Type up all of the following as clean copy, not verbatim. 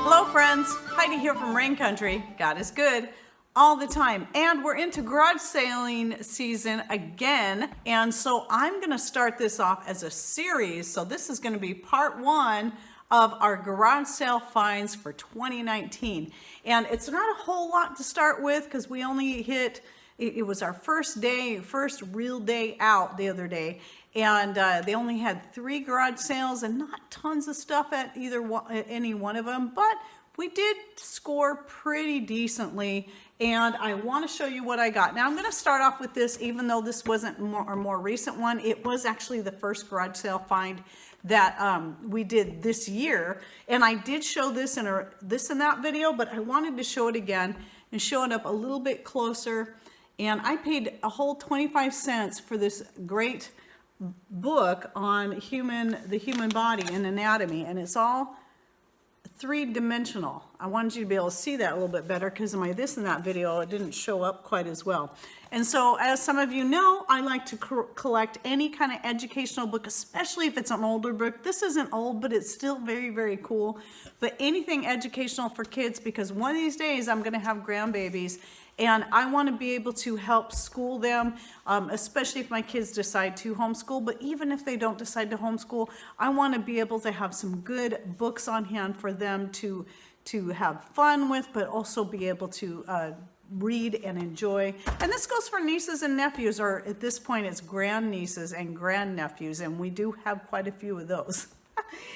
Hello friends, Heidi here from Rain Country. God is good all the time. And we're into garage sailing season again. And so I'm gonna start this off as a series. So this is gonna be part one of our garage sale finds for 2019. And it's not a whole lot to start with because we only hit, it was our first real day out the other day. And they only had 3 garage sales and not tons of stuff at any one of them, but we did score pretty decently, and I want to show you what I got. Now I'm going to start off with this, even though this wasn't a more recent one. It was actually the first garage sale find that we did this year, and I did show this in that video, but I wanted to show it again and show it up a little bit closer. And I paid a whole 25 cents for this great book on the human body and anatomy, and it's all 3-dimensional. I wanted you to be able to see that a little bit better because in my this and that video it didn't show up quite as well. And so, as some of you know, I like to collect any kind of educational book, especially if it's an older book. This isn't old, but it's still very, very cool. But anything educational for kids, because one of these days I'm going to have grandbabies, and I want to be able to help school them, especially if my kids decide to homeschool. But even if they don't decide to homeschool, I want to be able to have some good books on hand for them to have fun with, but also be able to read and enjoy. And this goes for nieces and nephews, or at this point it's grandnieces and grandnephews, and we do have quite a few of those.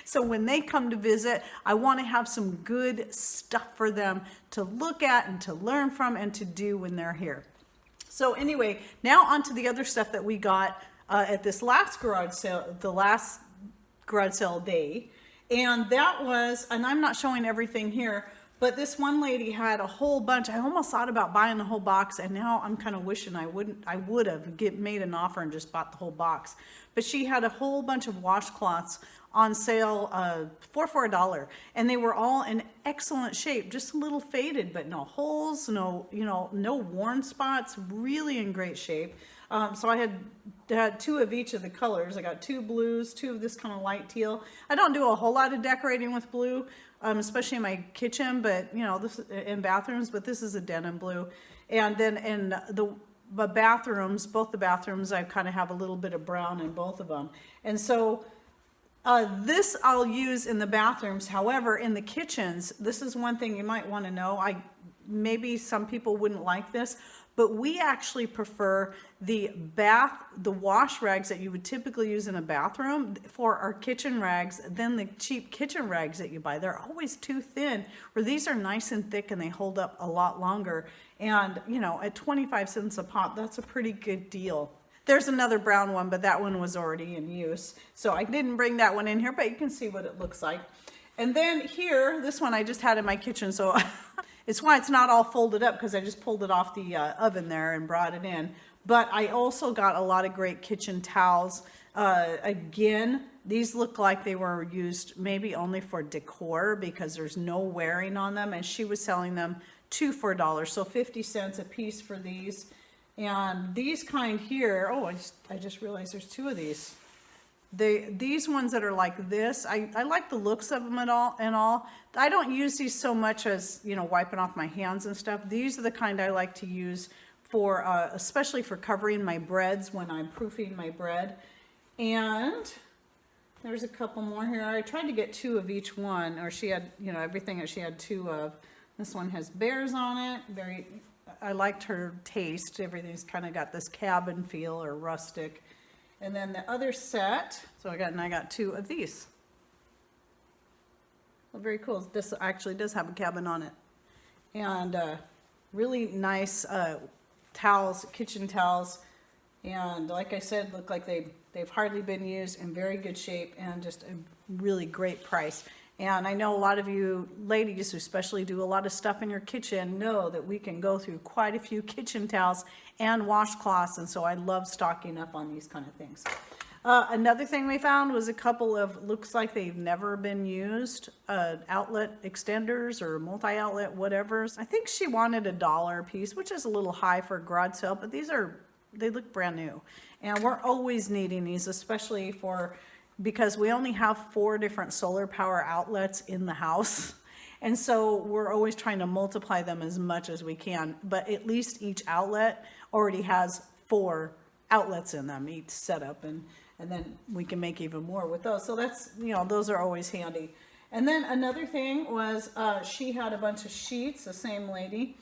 So when they come to visit, I want to have some good stuff for them to look at and to learn from and to do when they're here. So anyway, now on to the other stuff that we got at this last garage sale, the last garage sale day. And that was, and I'm not showing everything here, but this one lady had a whole bunch. I almost thought about buying the whole box, and now I'm kind of wishing I would have made an offer and just bought the whole box. But she had a whole bunch of washcloths on sale for $1, and they were all in excellent shape, just a little faded, but no holes, no worn spots, really in great shape. So I had 2 of each of the colors. I got 2 blues, 2 of this kind of light teal. I don't do a whole lot of decorating with blue, especially in my kitchen, but this in bathrooms. But this is a denim blue, and then in the bathrooms, both the bathrooms, I kind of have a little bit of brown in both of them, and so. This I'll use in the bathrooms. However, in the kitchens, this is one thing you might want to know. Maybe some people wouldn't like this, but we actually prefer the wash rags that you would typically use in a bathroom for our kitchen rags than the cheap kitchen rags that you buy. They're always too thin, where these are nice and thick and they hold up a lot longer. And at 25 cents a pop, that's a pretty good deal. There's another brown one, but that one was already in use, so I didn't bring that one in here, but you can see what it looks like. And then here, this one I just had in my kitchen, so it's why it's not all folded up, because I just pulled it off the oven there and brought it in. But I also got a lot of great kitchen towels. Again, these look like they were used maybe only for decor because there's no wearing on them, and she was selling them 2 for $1, so 50 cents a piece for these. And these kind here, oh, I just realized there's 2 of these. These ones that are like this, I like the looks of them and all. I don't use these so much as, wiping off my hands and stuff. These are the kind I like to use for, especially for covering my breads when I'm proofing my bread. And there's a couple more here. I tried to get 2 of each one, or she had, everything that she had 2 of. This one has bears on it, I liked her taste. Everything's kind of got this cabin feel or rustic. And then the other set, I got 2 of these. Well, very cool. This actually does have a cabin on it. And really nice towels, kitchen towels. And like I said, look like they've hardly been used, in very good shape, and just a really great price. And I know a lot of you ladies who especially do a lot of stuff in your kitchen know that we can go through quite a few kitchen towels and washcloths, and so I love stocking up on these kind of things. Another thing we found was a couple of, looks like they've never been used, outlet extenders or multi-outlet whatevers. I think she wanted $1 a piece, which is a little high for a garage sale, but they look brand new. And we're always needing these, especially because we only have 4 different solar power outlets in the house. And so we're always trying to multiply them as much as we can, but at least each outlet already has 4 outlets in them, each setup, and then we can make even more with those. So that's, you know, those are always handy. And then another thing was she had a bunch of sheets, the same lady,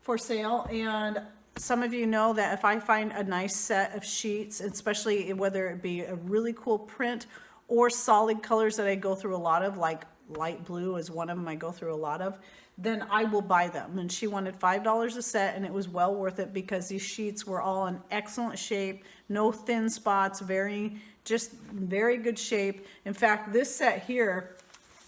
for sale. And some of you know that if I find a nice set of sheets, especially whether it be a really cool print or solid colors that I go through a lot of, like light blue is one of them I go through a lot of, then I will buy them. And she wanted $5 a set, and it was well worth it because these sheets were all in excellent shape, no thin spots, just very good shape. In fact, this set here,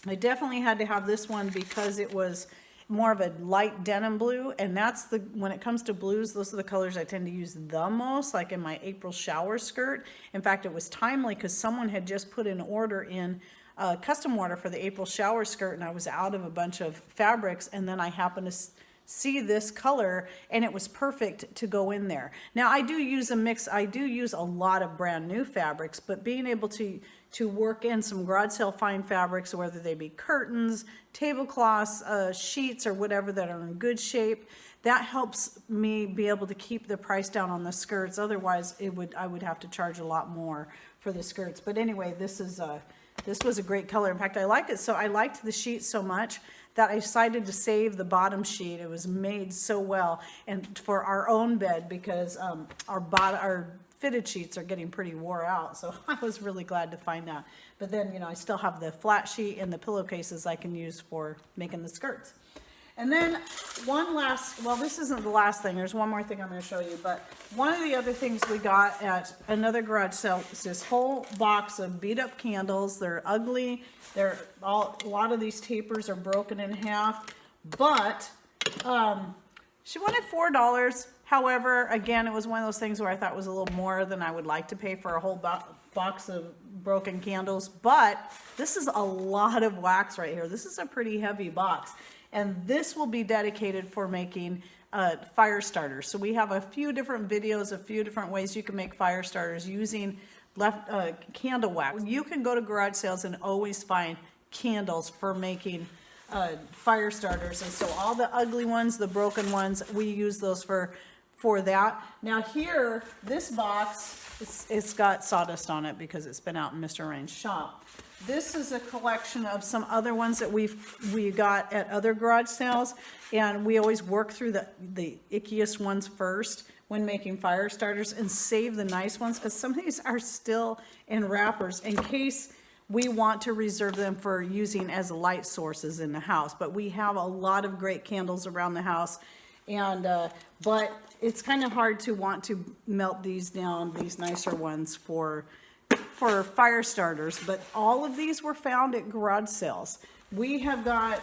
I definitely had to have this one because it was more of a light denim blue, and that's when it comes to blues, those are the colors I tend to use the most, like in my April shower skirt. In fact, it was timely because someone had just put an order in, a custom order for the April shower skirt, and I was out of a bunch of fabrics, and then I happened to see this color, and it was perfect to go in there. Now I do use a mix, I do use a lot of brand new fabrics, but being able to work in some garage sale fine fabrics, whether they be curtains, tablecloths, sheets, or whatever that are in good shape, that helps me be able to keep the price down on the skirts. Otherwise, I would have to charge a lot more for the skirts. But anyway, this was a great color. In fact, I liked it. So I liked the sheet so much that I decided to save the bottom sheet. It was made so well, and for our own bed, because our fitted sheets are getting pretty wore out. So I was really glad to find that. But then, you know, I still have the flat sheet and the pillowcases I can use for making the skirts. And then one last, well, this isn't the last thing. There's one more thing I'm going to show you. But one of the other things we got at another garage sale is this whole box of beat up candles. They're ugly. A lot of these tapers are broken in half. But she wanted $4. However, again, it was one of those things where I thought it was a little more than I would like to pay for a whole box of broken candles. But this is a lot of wax right here. This is a pretty heavy box. And this will be dedicated for making fire starters. So we have a few different videos, a few different ways you can make fire starters using candle wax. You can go to garage sales and always find candles for making fire starters. And so all the ugly ones, the broken ones, we use those for that. Now here, this box, it's got sawdust on it because it's been out in Mr. Rain's shop. This is a collection of some other ones that we got at other garage sales, and we always work through the ickiest ones first when making fire starters and save the nice ones, because some of these are still in wrappers in case we want to reserve them for using as light sources in the house. But we have a lot of great candles around the house, and but it's kind of hard to want to melt these down, these nicer ones for fire starters. But all of these were found at garage sales. We have got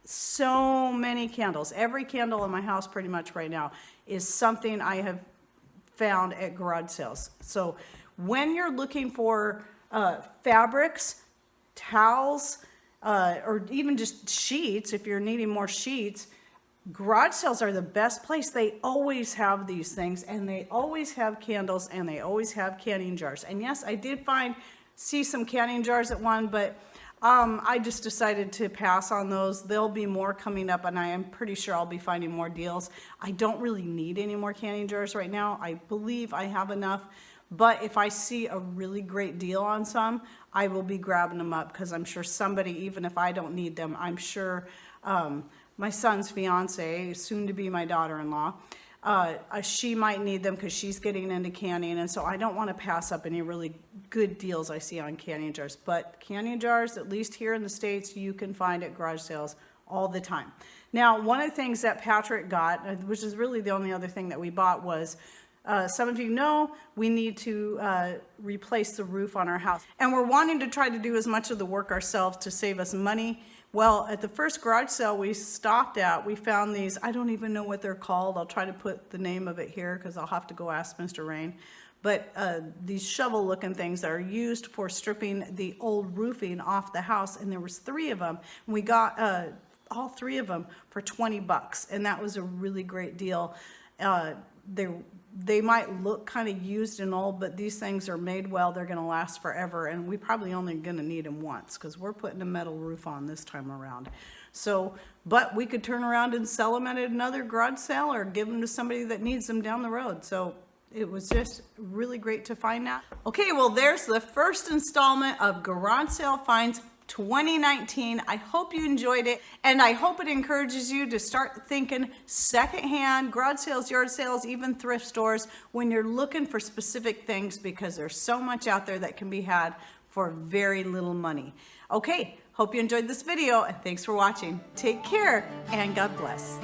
so many candles. Every candle in my house pretty much right now is something I have found at garage sales. So when you're looking for fabrics, towels, or even just sheets, if you're needing more sheets, garage sales are the best place. They always have these things, and they always have candles, and they always have canning jars. And yes, I did see some canning jars at one, but I just decided to pass on those. There'll be more coming up, and I am pretty sure I'll be finding more deals. I don't really need any more canning jars right now. I believe I have enough, but if I see a really great deal on some, I will be grabbing them up, because I'm sure somebody, even if I don't need them, I'm sure my son's fiance, soon to be my daughter-in-law, she might need them because she's getting into canning, and so I don't want to pass up any really good deals I see on canning jars. But canning jars, at least here in the States, you can find at garage sales all the time. Now, one of the things that Patrick got, which is really the only other thing that we bought, was some of you know we need to replace the roof on our house, and we're wanting to try to do as much of the work ourselves to save us money. Well, at the first garage sale we stopped at, we found these, I don't even know what they're called. I'll try to put the name of it here because I'll have to go ask Mr. Rain. But these shovel looking things that are used for stripping the old roofing off the house, and there was 3 of them. And we got all 3 of them for $20, and that was a really great deal. they might look kind of used and old, but these things are made well. They're going to last forever, and we probably only going to need them once because we're putting a metal roof on this time around. So, but we could turn around and sell them at another garage sale or give them to somebody that needs them down the road. So it was just really great to find that. Okay, well, there's the first installment of Garage Sale Finds 2019. I hope you enjoyed it, and I hope it encourages you to start thinking secondhand, garage sales, yard sales, even thrift stores when you're looking for specific things, because there's so much out there that can be had for very little money. Okay, hope you enjoyed this video, and thanks for watching. Take care, and God bless.